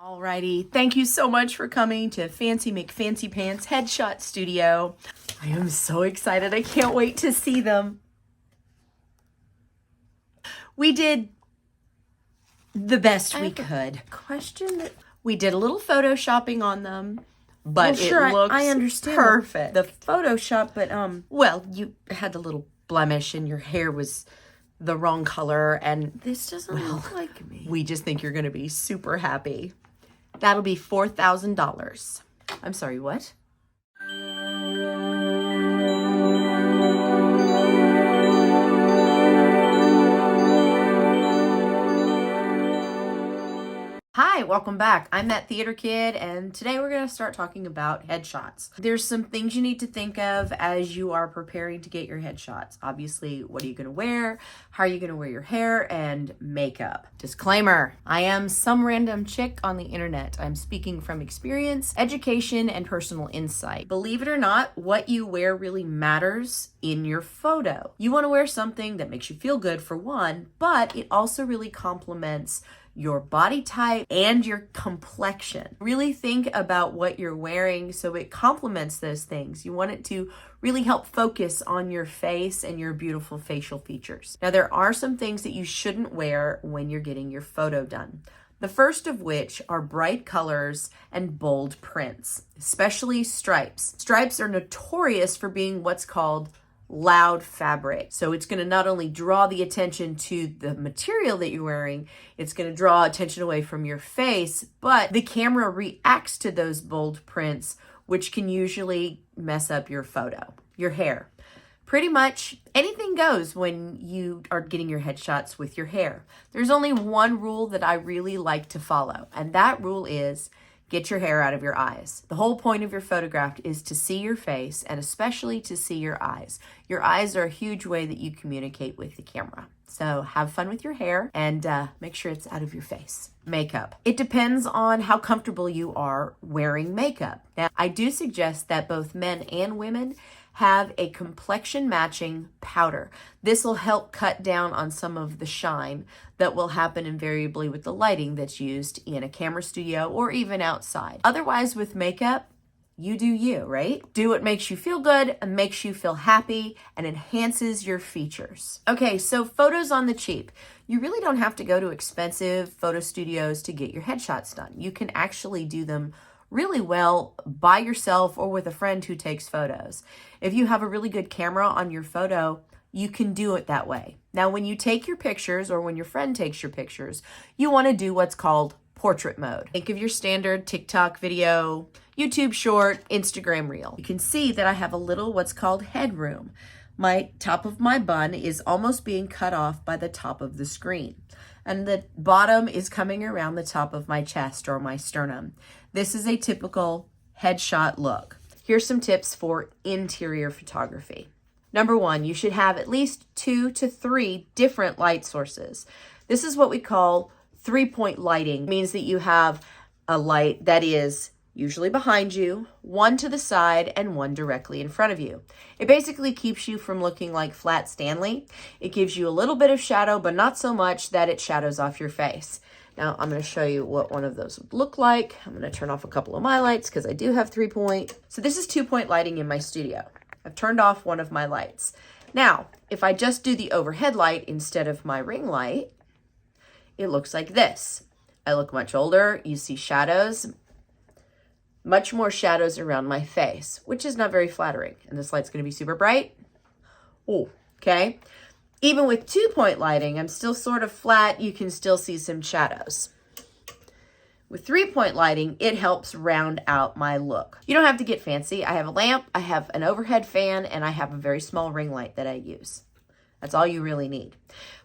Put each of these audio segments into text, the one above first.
Alrighty, thank you so much for coming to Fancy McFancy Pants Headshot Studio. I am so excited. I can't wait to see them. We did the best we could. We did a little photoshopping on them, but it looks I understand perfect. The Photoshop, but well, you had a little blemish and your hair was the wrong color, and this doesn't look like me. we just think you're going to be super happy. That'll be $4,000. I'm sorry, what? Hi, welcome back. I'm that theater kid, and today we're going to start talking about headshots. There's some things you need to think of as you are preparing to get your headshots. Obviously, what are you going to wear? How are you going to wear your hair? And makeup. Disclaimer, I am some random chick on the internet. I'm speaking from experience, education, and personal insight. Believe it or not, what you wear really matters in your photo. You want to wear something that makes you feel good for one, but it also really complements your body type and your complexion. Really think about what you're wearing so it complements those things. You want it to really help focus on your face and your beautiful facial features. Now, there are some things that you shouldn't wear when you're getting your photo done. The first of which are bright colors and bold prints, especially stripes. Stripes are notorious for being what's called loud fabric. So it's going to not only draw the attention to the material that you're wearing, it's going to draw attention away from your face, but the camera reacts to those bold prints, which can usually mess up your photo, your hair. Pretty much anything goes when you are getting your headshots with your hair. There's only one rule that I really like to follow, and that rule is get your hair out of your eyes. The whole point of your photograph is to see your face and especially to see your eyes. Your eyes are a huge way that you communicate with the camera. So have fun with your hair and make sure it's out of your face. Makeup. It depends on how comfortable you are wearing makeup. Now, I do suggest that both men and women have a complexion matching powder. This will help cut down on some of the shine that will happen invariably with the lighting that's used in a camera studio or even outside. Otherwise, with makeup, you do you, right? Do what makes you feel good and makes you feel happy and enhances your features. Okay, so photos on the cheap. You really don't have to go to expensive photo studios to get your headshots done. You can actually do them really well by yourself or with a friend who takes photos. If you have a really good camera on your photo, you can do it that way. Now, when you take your pictures or when your friend takes your pictures, you want to do what's called portrait mode. Think of your standard TikTok video, YouTube short, Instagram reel. You can see that I have a little what's called headroom. My top of my bun is almost being cut off by the top of the screen, and the bottom is coming around the top of my chest or my sternum. This is a typical headshot look. Here's some tips for interior photography. Number one, you should have at least 2 to 3 different light sources. This is what we call 3-point lighting. It means that you have a light that is usually behind you, one to the side, and one directly in front of you. It basically keeps you from looking like Flat Stanley. It gives you a little bit of shadow, but not so much that it shadows off your face. Now, I'm going to show you what one of those would look like. I'm going to turn off a couple of my lights because I do have 3-point. So this is 2-point lighting in my studio. I've turned off one of my lights. Now, if I just do the overhead light instead of my ring light, it looks like this. I look much older. You see shadows, much more shadows around my face, which is not very flattering. And this light's going to be super bright. Oh, okay. Even with 2-point lighting, I'm still sort of flat. You can still see some shadows. With 3-point lighting, it helps round out my look. You don't have to get fancy. I have a lamp, I have an overhead fan, and I have a very small ring light that I use. That's all you really need.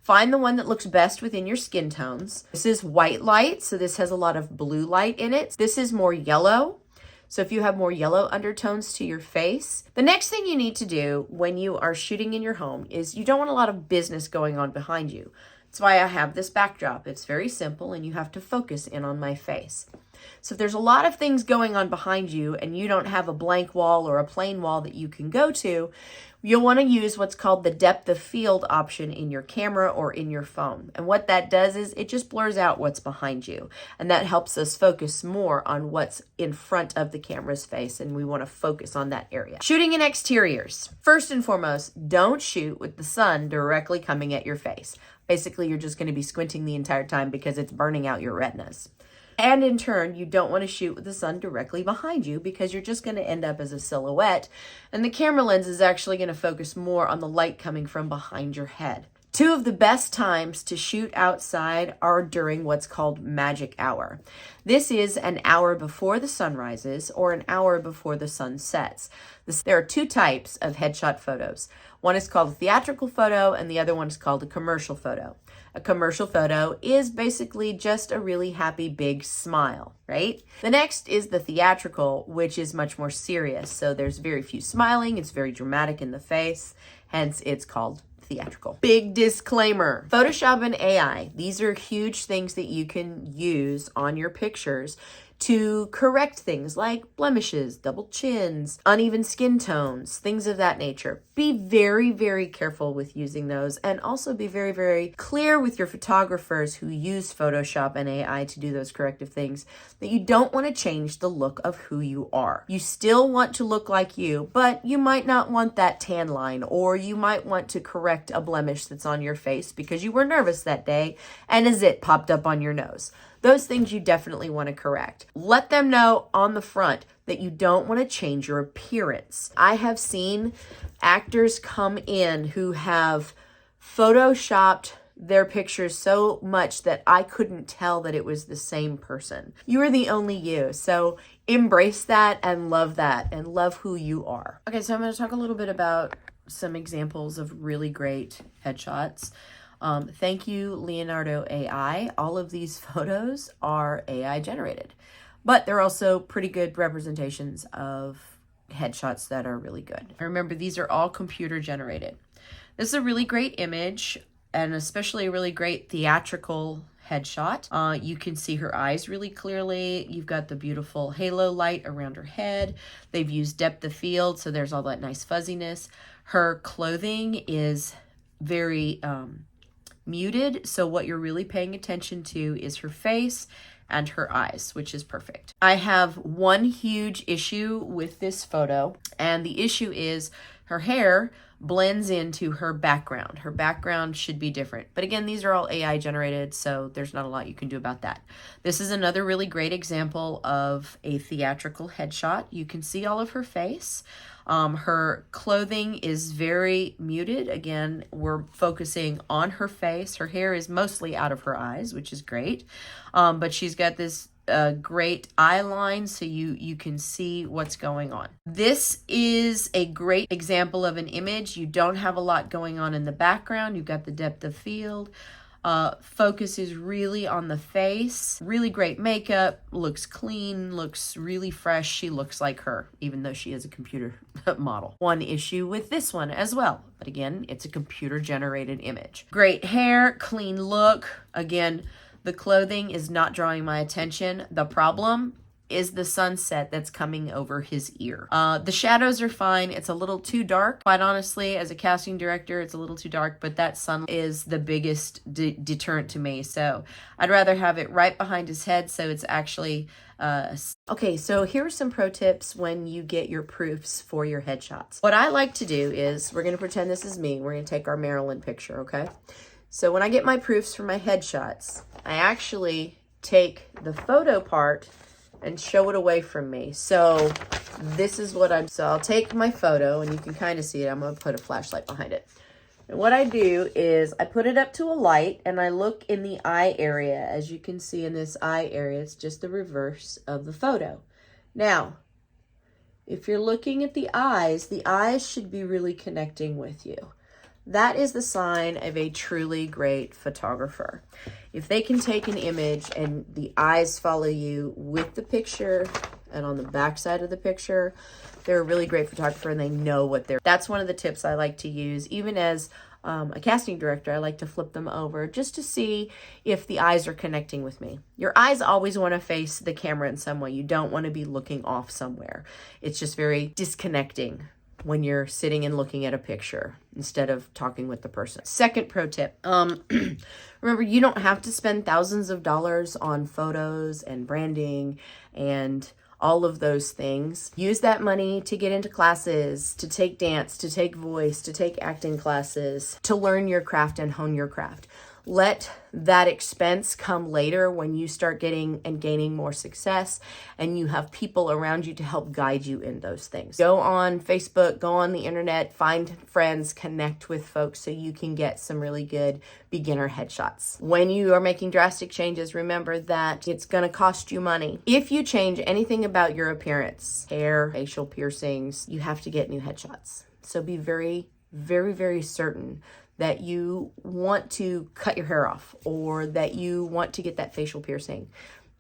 Find the one that looks best within your skin tones. This is white light, so this has a lot of blue light in it. This is more yellow. So if you have more yellow undertones to your face, the next thing you need to do when you are shooting in your home is you don't want a lot of business going on behind you. That's why I have this backdrop. It's very simple and you have to focus in on my face. So if there's a lot of things going on behind you and you don't have a blank wall or a plain wall that you can go to, you'll want to use what's called the depth of field option in your camera or in your phone. And what that does is it just blurs out what's behind you. And that helps us focus more on what's in front of the camera's face. And we want to focus on that area. Shooting in exteriors. First and foremost, don't shoot with the sun directly coming at your face. Basically, you're just going to be squinting the entire time because it's burning out your retinas. And in turn, you don't want to shoot with the sun directly behind you because you're just going to end up as a silhouette. And the camera lens is actually going to focus more on the light coming from behind your head. Two of the best times to shoot outside are during what's called magic hour. This is an hour before the sun rises or an hour before the sun sets. There are two types of headshot photos. One is called a theatrical photo and the other one is called a commercial photo. A commercial photo is basically just a really happy big smile, right? The next is the theatrical, which is much more serious. So there's very few smiling. It's very dramatic in the face. Hence, it's called theatrical. Big disclaimer. Photoshop and AI. These are huge things that you can use on your pictures to correct things like blemishes, double chins, uneven skin tones, things of that nature. Be very, very careful with using those and also be very, very clear with your photographers who use Photoshop and AI to do those corrective things that you don't want to change the look of who you are. You still want to look like you, but you might not want that tan line or you might want to correct a blemish that's on your face because you were nervous that day and a zit popped up on your nose. Those things you definitely want to correct. Let them know on the front that you don't want to change your appearance. I have seen actors come in who have photoshopped their pictures so much that I couldn't tell that it was the same person. You are the only you. So embrace that and love who you are. Okay, so I'm going to talk a little bit about some examples of really great headshots. Thank you, Leonardo AI. All of these photos are AI generated, but they're also pretty good representations of headshots that are really good. Remember, these are all computer generated. This is a really great image and especially a really great theatrical headshot. You can see her eyes really clearly. You've got the beautiful halo light around her head. They've used depth of field, so there's all that nice fuzziness. Her clothing is very muted, so what you're really paying attention to is her face and her eyes, which is perfect. I have one huge issue with this photo, and the issue is her hair blends into her background. Her background should be different. But again, these are all AI generated, so there's not a lot you can do about that. This is another really great example of a theatrical headshot. You can see all of her face. Her clothing is very muted. Again, we're focusing on her face. Her hair is mostly out of her eyes, which is great. But she's got this great eye line so you can see what's going on. This is a great example of an image. You don't have a lot going on in the background. You've got the depth of field. Focus is really on the face. Really great makeup, looks clean, looks really fresh. She looks like her, even though she is a computer model. One issue with this one as well, but again, it's a computer generated image. Great hair, clean look. Again, the clothing is not drawing my attention. The problem is the sunset that's coming over his ear. The shadows are fine. It's a little too dark. Quite honestly, as a casting director, it's a little too dark, but that sun is the biggest deterrent to me. So I'd rather have it right behind his head so it's actually... Okay, so here are some pro tips when you get your proofs for your headshots. What I like to do is, we're going to pretend this is me. We're going to take our Marilyn picture, okay? So when I get my proofs for my headshots, I actually take the photo part and show it away from me. So this is what so I'll take my photo and you can kind of see it. I'm going to put a flashlight behind it. And what I do is I put it up to a light and I look in the eye area. As you can see in this eye area, it's just the reverse of the photo. Now, if you're looking at the eyes should be really connecting with you. That is the sign of a truly great photographer. If they can take an image and the eyes follow you with the picture and on the back side of the picture, they're a really great photographer and they know what they're... That's one of the tips I like to use, even as a casting director, I like to flip them over just to see if the eyes are connecting with me. Your eyes always want to face the camera in some way. You don't want to be looking off somewhere. It's just very disconnecting when you're sitting and looking at a picture instead of talking with the person. Second pro tip, remember, you don't have to spend thousands of dollars on photos and branding and all of those things. Use that money to get into classes, to take dance, to take voice, to take acting classes, to learn your craft and hone your craft. Let that expense come later when you start getting and gaining more success and you have people around you to help guide you in those things. Go on Facebook, go on the internet, find friends, connect with folks so you can get some really good beginner headshots. When you are making drastic changes, remember that it's going to cost you money. If you change anything about your appearance, hair, facial piercings, you have to get new headshots. So be very, very, very certain that you want to cut your hair off or that you want to get that facial piercing,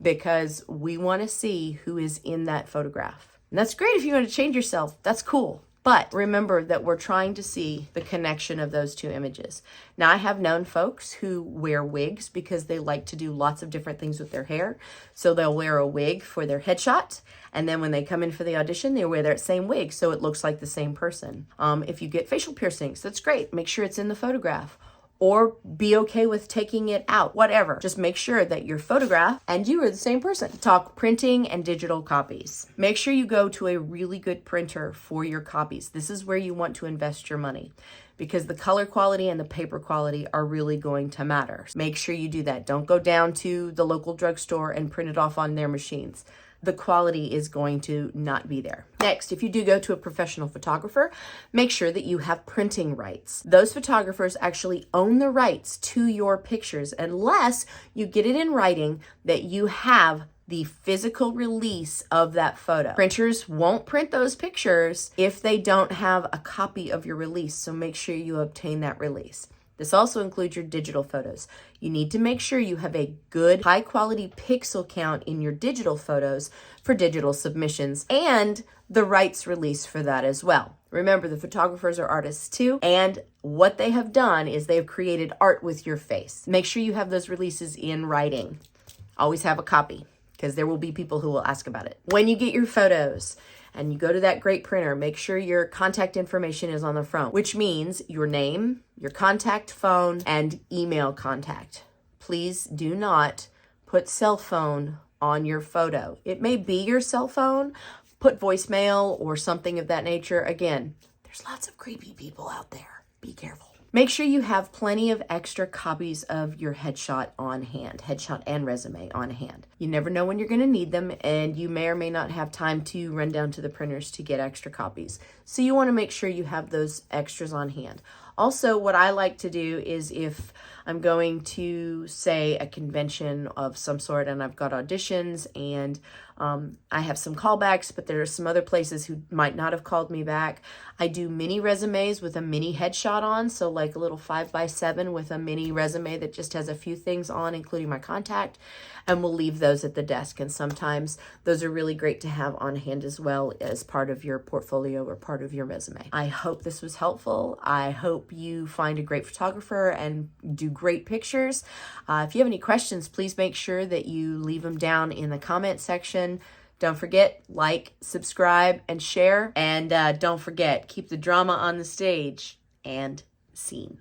because we want to see who is in that photograph. And that's great if you want to change yourself. That's cool. But remember that we're trying to see the connection of those two images. Now, I have known folks who wear wigs because they like to do lots of different things with their hair. So they'll wear a wig for their headshot, and then when they come in for the audition, they wear that same wig so it looks like the same person. If you get facial piercings, that's great. Make sure it's in the photograph. Or be okay with taking it out, whatever. Just make sure that your photograph and you are the same person. Talk printing and digital copies. Make sure you go to a really good printer for your copies. This is where you want to invest your money, because the color quality and the paper quality are really going to matter. Make sure you do that. Don't go down to the local drugstore and print it off on their machines. The quality is going to not be there. Next, if you do go to a professional photographer, make sure that you have printing rights. Those photographers actually own the rights to your pictures unless you get it in writing that you have the physical release of that photo. Printers won't print those pictures if they don't have a copy of your release, so make sure you obtain that release. This also includes your digital photos. You need to make sure you have a good, high quality pixel count in your digital photos for digital submissions and the rights release for that as well. Remember, the photographers are artists too, and what they have done is they've created art with your face. Make sure you have those releases in writing. Always have a copy, because there will be people who will ask about it. When you get your photos, and you go to that great printer, make sure your contact information is on the front, which means your name, your contact phone, and email contact. Please do not put cell phone on your photo. It may be your cell phone. Put voicemail or something of that nature. Again, there's lots of creepy people out there. Be careful. Make sure you have plenty of extra copies of your headshot on hand, headshot and resume on hand. You never know when you're going to need them, and you may or may not have time to run down to the printers to get extra copies. So you want to make sure you have those extras on hand. Also, what I like to do is if I'm going to, say, a convention of some sort and I've got auditions and I have some callbacks, but there are some other places who might not have called me back, I do mini resumes with a mini headshot on. So like a little 5x7 with a mini resume that just has a few things on, including my contact, and we'll leave those at the desk. And sometimes those are really great to have on hand as well as part of your portfolio or part of your resume. I hope this was helpful. I hope you find a great photographer and do great pictures. If you have any questions, please make sure that you leave them down in the comment section. Don't forget, like, subscribe, and share. And don't forget, keep the drama on the stage and scene.